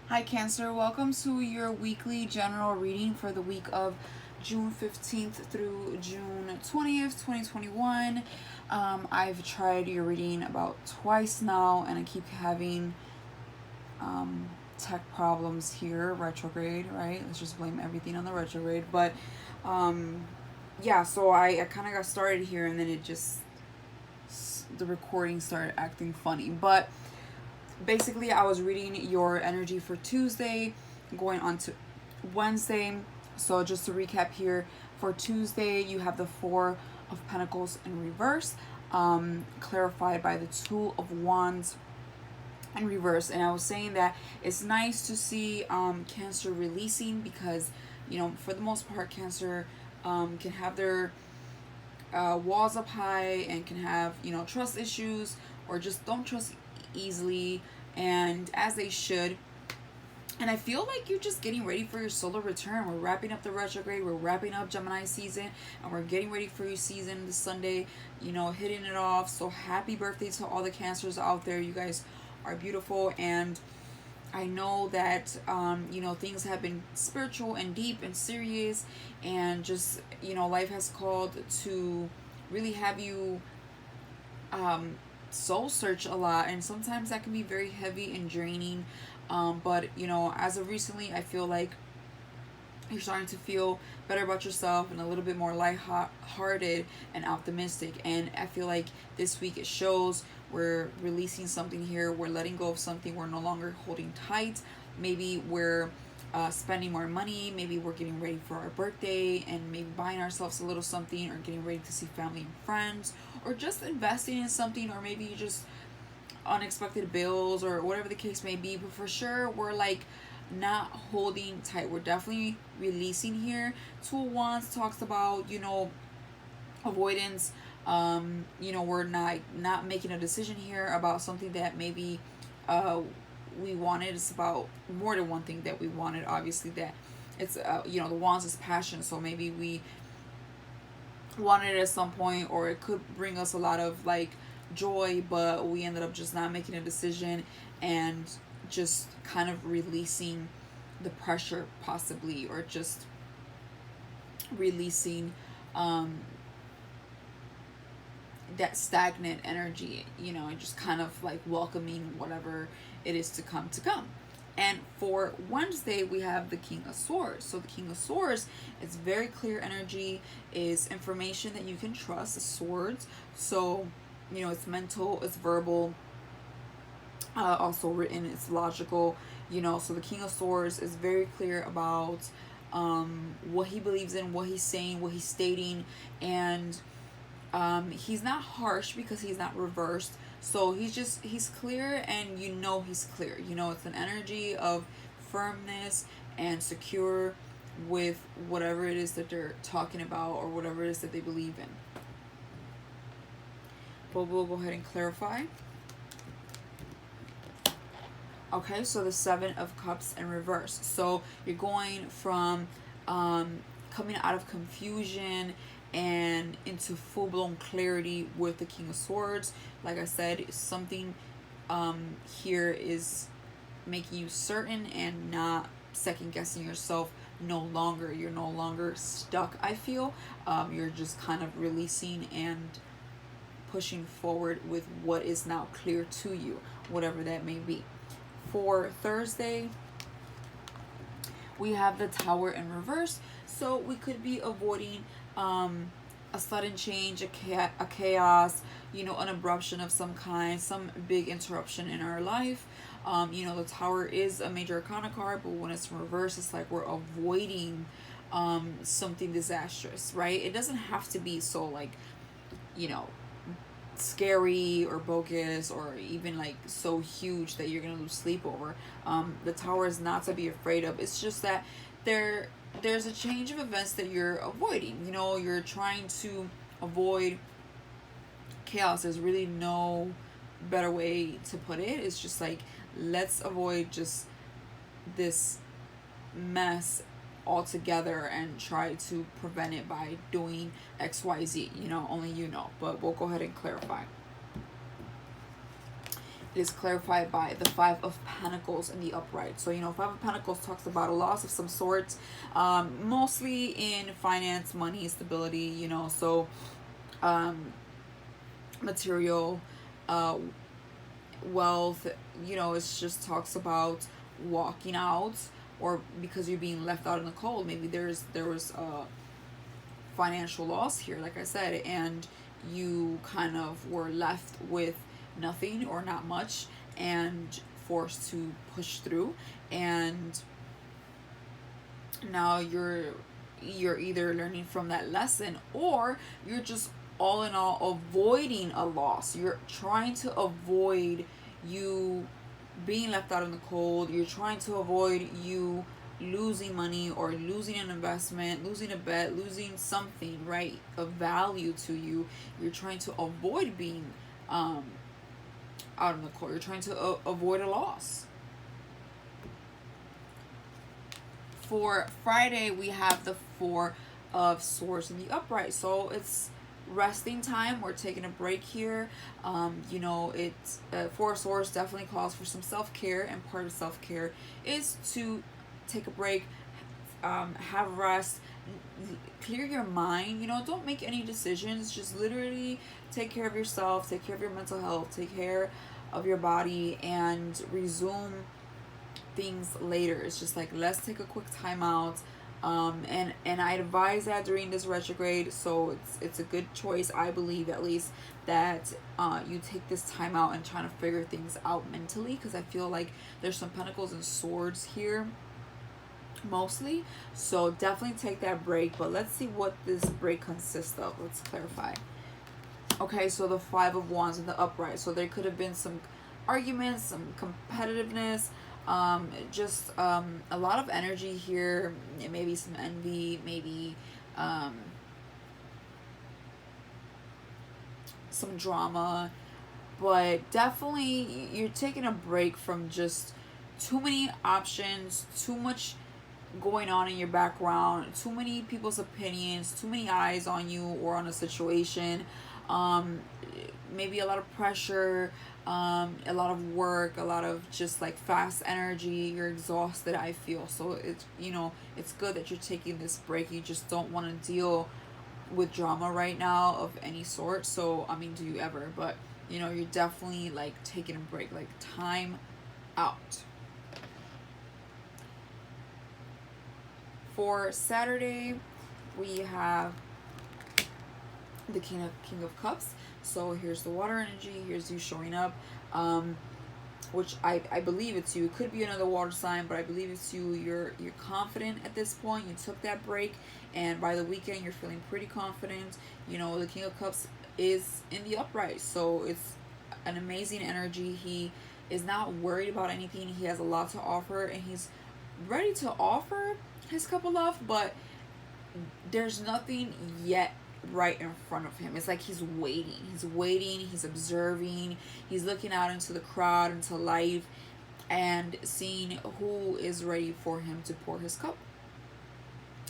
Hi Cancer, welcome to your weekly general reading for the week of June 15th through June 20th, 2021. I've tried your reading about twice now and I keep having um, tech problems here, retrograde, right? Let's just blame everything on the retrograde. But um, yeah, so I kind of got started here and then the recording started acting funny. But basically I was reading your energy for Tuesday, going on to Wednesday. So just to recap here, for Tuesday you have the Four of Pentacles in reverse, clarified by the Two of Wands in reverse. And I was saying that it's nice to see Cancer releasing, because for the most part Cancer can have their walls up high and can have trust issues, or just don't trust easily, and as they should. And I feel like you're just getting ready for your solar return. We're wrapping up the retrograde, we're wrapping up Gemini season, and we're getting ready for your season this Sunday, hitting it off. So happy birthday to all the Cancers out there. You guys are beautiful, and I know that things have been spiritual and deep and serious, and just life has called to really have you soul search a lot, and sometimes that can be very heavy and draining. But as of recently, I feel like you're starting to feel better about yourself and a little bit more light-hearted and optimistic. And I feel like this week it shows. We're releasing something here, we're letting go of something, we're no longer holding tight. Maybe we're spending more money, maybe we're getting ready for our birthday and maybe buying ourselves a little something, or getting ready to see family and friends, or just investing in something, or maybe just unexpected bills, or whatever the case may be. But for sure we're like not holding tight, we're definitely releasing here. Two of Wands talks about avoidance. We're not making a decision here about something that maybe we wanted. It's about more than one thing that we wanted, obviously. That it's the Wands is passion, so maybe we wanted it at some point, or it could bring us a lot of like joy, but we ended up just not making a decision, and just kind of releasing the pressure possibly, or just releasing um that stagnant energy, and just kind of like welcoming whatever it is to come. And for Wednesday, we have the King of Swords. So the King of Swords is very clear energy, is information that you can trust, swords. So, it's mental, it's verbal, also written, it's logical, So the King of Swords is very clear about what he believes in, what he's saying, what he's stating, and he's not harsh because he's not reversed. So he's clear, and he's clear. It's an energy of firmness and secure with whatever it is that they're talking about, or whatever it is that they believe in. But we'll go ahead and clarify. Okay, so the Seven of Cups in reverse. So you're going from coming out of confusion and into full-blown clarity with the King of Swords. Like I said, something here is making you certain and not second guessing yourself. You're no longer stuck, I feel. You're just kind of releasing and pushing forward with what is now clear to you, whatever that may be. For Thursday, we have the Tower in reverse. So we could be avoiding a sudden change, a chaos, an abruption of some kind, some big interruption in our life. The Tower is a major arcana card, but when it's in reverse, it's like we're avoiding something disastrous, right? It doesn't have to be so like, you know, scary or bogus, or even like so huge that you're gonna lose sleep over. The Tower is not to be afraid of. It's just that there's a change of events that you're avoiding. You're trying to avoid chaos. There's really no better way to put it. It's just like, let's avoid just this mess altogether and try to prevent it by doing XYZ. Only but we'll go ahead and clarify. it is clarified by the Five of Pentacles in the upright. So, Five of Pentacles talks about a loss of some sort, mostly in finance, money, stability, so material, uh, wealth, it just talks about walking out, or because you're being left out in the cold. Maybe there was financial loss here, like I said, and you kind of were left with nothing or not much and forced to push through, and now you're either learning from that lesson, or you're just all in all avoiding a loss. You're trying to avoid you being left out in the cold. You're trying to avoid you losing money, or losing an investment, losing a bet, losing something, right, of value to you. You're trying to avoid being out in the cold. You're trying to avoid a loss. For Friday, we have the Four of Swords in the upright. So it's resting time. We're taking a break here. It's Four of Swords definitely calls for some self-care, and part of self-care is to take a break, have rest, clear your mind. Don't make any decisions. Just literally take care of yourself, take care of your mental health, take care of your body, and resume things later. It's just like, let's take a quick time out. And I advise that during this retrograde, so it's a good choice, I believe, at least, that you take this time out and trying to figure things out mentally, because I feel like there's some Pentacles and Swords here mostly. So definitely take that break, but let's see what this break consists of. Let's clarify. Okay, so the Five of Wands in the upright. So there could have been some arguments, some competitiveness, just a lot of energy here. Maybe some envy, maybe some drama, but definitely you're taking a break from just too many options, too much going on in your background, too many people's opinions, too many eyes on you or on a situation. Maybe a lot of pressure, a lot of work, a lot of just like fast energy. You're exhausted, I feel. So it's good that you're taking this break. You just don't want to deal with drama right now of any sort. So I mean, do you ever? But you're definitely like taking a break, like time out. For Saturday, we have the King of Cups. So here's the water energy. Here's you showing up, which I believe it's you. It could be another water sign, but I believe it's you. You're confident at this point. You took that break, and by the weekend, you're feeling pretty confident. The King of Cups is in the upright, so it's an amazing energy. He is not worried about anything. He has a lot to offer, and he's ready to offer his cup of love, but there's nothing yet right in front of him. It's like he's waiting, he's observing, he's looking out into the crowd, into life, and seeing who is ready for him to pour his cup.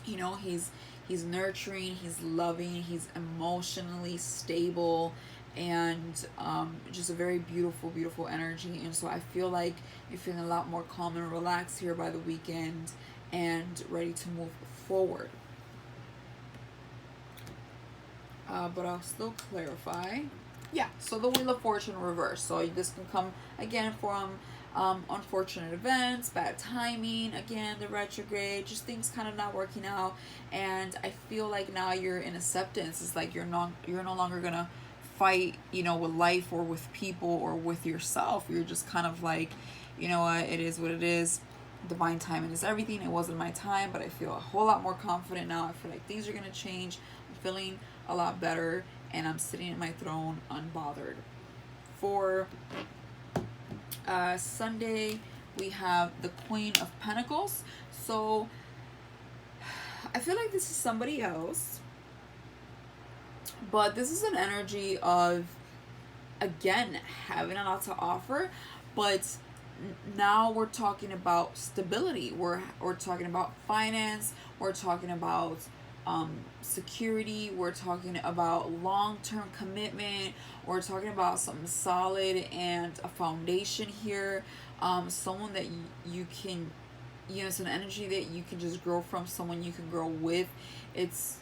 He's nurturing, he's loving, he's emotionally stable, and just a very beautiful energy. And so I feel like you're feeling a lot more calm and relaxed here by the weekend, and ready to move forward. But I'll still clarify. Yeah, so the Wheel of Fortune reverse. So this can come again from unfortunate events, bad timing, again, the retrograde, just things kind of not working out. And I feel like now you're in acceptance. It's like you're no longer gonna fight, with life or with people or with yourself. You're just kind of like, what, it is what it is. Divine timing is everything. It wasn't my time, but I feel a whole lot more confident now. I feel like things are gonna change. I'm feeling a lot better, and I'm sitting at my throne unbothered. For Sunday, we have the Queen of Pentacles. So I feel like this is somebody else, but this is an energy of, again, having a lot to offer, but now we're talking about stability. We're talking about finance. We're talking about security. We're talking about long-term commitment. We're talking about something solid and a foundation here. Someone that you can, it's an energy that you can just grow from, someone you can grow with. It's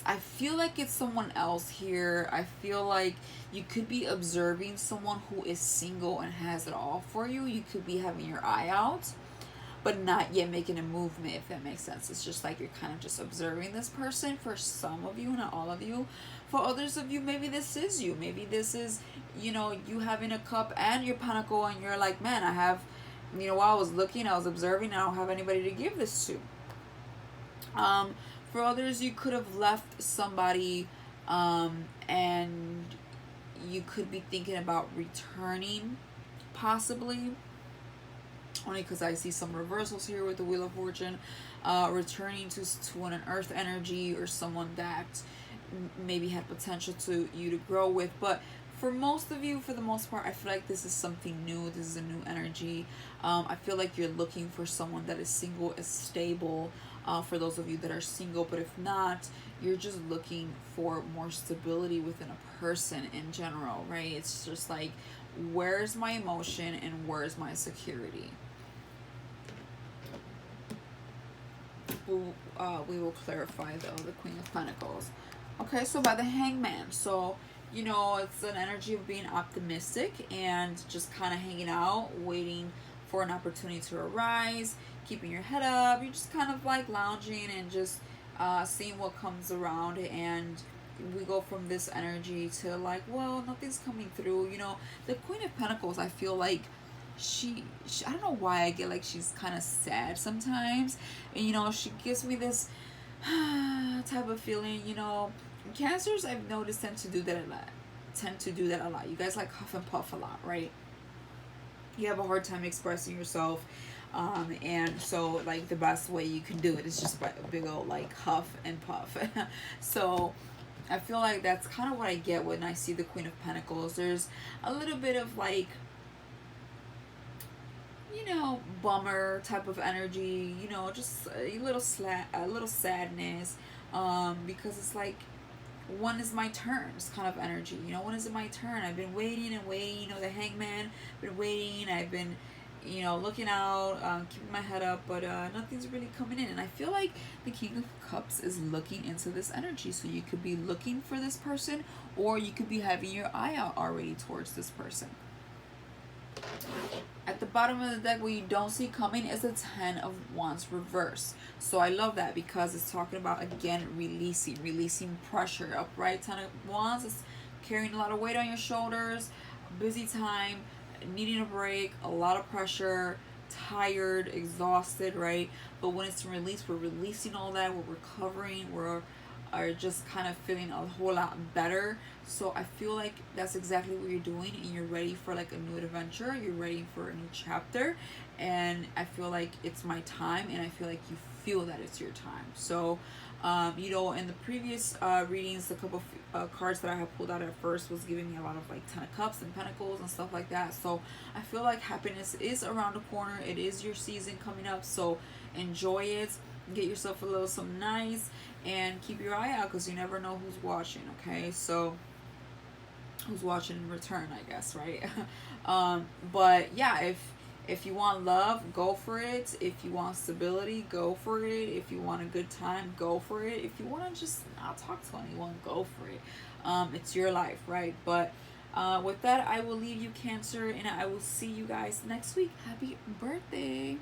I feel like it's someone else here. I feel like you could be observing someone who is single and has it all for you. You could be having your eye out, but not yet making a movement, if that makes sense. It's just like you're kind of just observing this person for some of you, not all of you. For others of you, maybe this is you. Maybe this is, you having a cup and your pentacle, and you're like, man, I have, while I was looking, I was observing, I don't have anybody to give this to. For others, you could have left somebody, and you could be thinking about returning, possibly. Only because I see some reversals here with the Wheel of Fortune, returning to an earth energy, or someone that maybe had potential to you to grow with. But for most of you, for the most part, I feel like this is something new. This is a new energy. I feel like you're looking for someone that is single, is stable. For those of you that are single, but if not, you're just looking for more stability within a person in general, right? It's just like, where's my emotion and where's my security? We will clarify though the Queen of Pentacles. Okay, so by the Hangman, so it's an energy of being optimistic and just kind of hanging out, waiting for an opportunity to arise, keeping your head up. You're just kind of like lounging and just seeing what comes around. And we go from this energy to like, well, nothing's coming through. The Queen of Pentacles, I feel like she I don't know why I get like she's kind of sad sometimes, and she gives me this type of feeling. Cancers, I've noticed, tend to do that a lot. You guys like huff and puff a lot, right? You have a hard time expressing yourself, and so like the best way you can do it is just by a big old like huff and puff. So I feel like that's kind of what I get when I see the Queen of Pentacles. There's a little bit of like, bummer type of energy, just a little sadness, because it's like, when is my turn? It's kind of energy, when is it my turn? I've been waiting and waiting, the Hangman, been waiting, I've been, looking out, keeping my head up, but nothing's really coming in. And I feel like the King of Cups is looking into this energy, so you could be looking for this person, or you could be having your eye out already towards this person. At the bottom of the deck, what you don't see coming is a 10 of Wands reverse. So I love that because it's talking about, again, releasing pressure. Upright 10 of Wands is carrying a lot of weight on your shoulders, busy time, needing a break, a lot of pressure, tired, exhausted, right? But when it's released, we're releasing all that, we're recovering, are just kind of feeling a whole lot better. So I feel like that's exactly what you're doing, and you're ready for like a new adventure, you're ready for a new chapter, and I feel like it's my time, and I feel like you feel that it's your time. So in the previous readings, the couple of cards that I have pulled out at first was giving me a lot of like 10 of Cups and Pentacles and stuff like that. So I feel like happiness is around the corner. It is your season coming up, so enjoy it. Get yourself a little something nice, and keep your eye out, because you never know who's watching. Okay, so who's watching in return, I guess, right? But yeah, if you want love, go for it. If you want stability, go for it. If you want a good time, go for it. If you want to just not talk to anyone, go for it. It's your life, right? But with that, I will leave you, Cancer, and I will see you guys next week. Happy birthday.